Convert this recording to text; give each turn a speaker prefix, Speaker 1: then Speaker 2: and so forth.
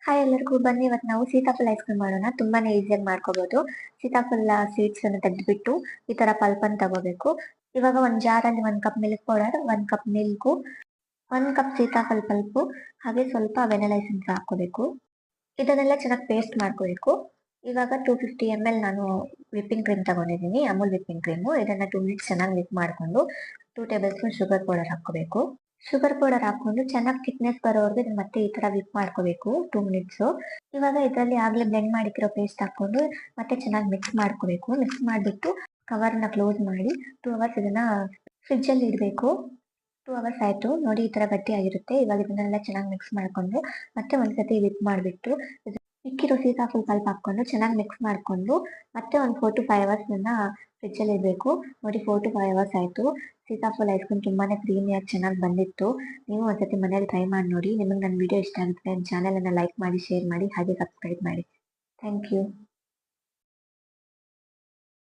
Speaker 1: Hi ಎಲ್ಲರಿಗೂ ಬನ್ನಿ ಇವತ್ತು ನಾವು ಸೀತಾಫಲ ಐಸ್ ಕ್ರೀಮ್ ಮಾಡೋಣ. ತುಂಬಾನೇ ಈಸಿಯಾಗಿ ಮಾಡ್ಕೋಬಹುದು. ಸೀತಾಫಲ ಸೀಡ್ಸ್ ಅನ್ನು ತೆಗೆದ್ಬಿಟ್ಟು ಈ ತರ ಪಲ್ಪ್ ಅನ್ನು ತಗೋಬೇಕು. ಇವಾಗ ಒಂದ್ ಜಾರಲ್ಲಿ 1 cup milk powder, 1 cup milk, 1 cup ಸೀತಾಫಲ ಪಲ್ಪು, ಹಾಗೆ ಸ್ವಲ್ಪ ವೆನಿಲಾ ಎಸೆನ್ಸ್ ಹಾಕೋಬೇಕು. ಇದನ್ನೆಲ್ಲ ಚೆನ್ನಾಗಿ ಪೇಸ್ಟ್ ಮಾಡ್ಕೋಬೇಕು. ಇವಾಗ 250 ml ನಾನು ವಿಪ್ಪಿಂಗ್ ಕ್ರೀಮ್ ತಗೊಂಡಿದ್ದೀನಿ, ಅಮೂಲ್ ವಿಪ್ಪಿಂಗ್ ಕ್ರೀಮು. ಇದನ್ನ 2 ಮಿನಿಟ್ಸ್ ಚೆನ್ನಾಗಿ ಮಿಕ್ಸ್ ಮಾಡ್ಕೊಂಡು 2 ಟೇಬಲ್ ಸ್ಪೂನ್ ಶುಗರ್ ಪೌಡರ್ ಹಾಕೋಬೇಕು. ಶುಗರ್ ಪೌಡರ್ ಹಾಕೊಂಡು ಚೆನ್ನಾಗಿ ಥಿಕ್ನೆಸ್ ಬರೋವರೆಗೂ ಇದನ್ನ ಮತ್ತೆ ಈ ತರ ವಿಪ್ ಮಾಡ್ಕೋಬೇಕು 2 ಮಿನಿಟ್ಸ್. ಇವಾಗ ಇದರಲ್ಲಿ ಆಗ್ಲೇ ಬ್ಲೆಂಡ್ ಮಾಡಿರೋ ಪೇಸ್ಟ್ ಹಾಕೊಂಡು ಮತ್ತೆ ಚೆನ್ನಾಗಿ ಮಿಕ್ಸ್ ಮಾಡ್ಕೋಬೇಕು. ಮಿಕ್ಸ್ ಮಾಡ್ಬಿಟ್ಟು ಕವರ್ನ ಕ್ಲೋಸ್ ಮಾಡಿ 2 ಅವರ್ಸ್ ಇದನ್ನ ಫ್ರಿಡ್ಜ್ ಅಲ್ಲಿ ಇಡಬೇಕು. 2 ಅವರ್ಸ್ ಆಯ್ತು ನೋಡಿ, ಈ ತರ ಗಟ್ಟಿ ಆಗಿರುತ್ತೆ. ಇವಾಗ ಇದನ್ನೆಲ್ಲ ಚೆನ್ನಾಗಿ ಮಿಕ್ಸ್ ಮಾಡ್ಕೊಂಡು ಮತ್ತೆ ಒಂದ್ಸತಿ ವಿಪ್ ಮಾಡ್ಬಿಟ್ಟು ಇಕ್ಕಿರೋ ಸೀತಾಫಲ ಪಲ್ಪ್ ಹಾಕೊಂಡು ಚೆನ್ನಾಗಿ ಮಿಕ್ಸ್ ಮಾಡ್ಕೊಂಡು ಮತ್ತೆ ಒಂದು 4 to 5 ಅವರ್ಸ್ ಫ್ರಿಡ್ಜ್ ಅಲ್ಲಿ ಇಡಬೇಕು. ನೋಡಿ 4 to 5 ಅವರ್ಸ್ ಆಯ್ತು. ಸೀತಾಫಲ ಐಸ್ ಕ್ರೀಮ್ ತುಂಬಾನೇ ಕ್ರೀಮಿಯಾಗಿ ಚೆನ್ನಾಗಿ ಬಂದಿತ್ತು. ನೀವು ಒಂದ್ಸತಿ ಮನೇಲಿ ಟ್ರೈ ಮಾಡಿ ನೋಡಿ. ನಿಮಗೆ ನನ್ನ ವಿಡಿಯೋ ಇಷ್ಟ ಆಗುತ್ತೆ ನನ್ನ ಚಾನೆಲ್ ಅನ್ನ ಲೈಕ್ ಮಾಡಿ, ಶೇರ್ ಮಾಡಿ, ಹಾಗೆ ಸಬ್ಸ್ಕ್ರೈಬ್ ಮಾಡಿ. Thank you.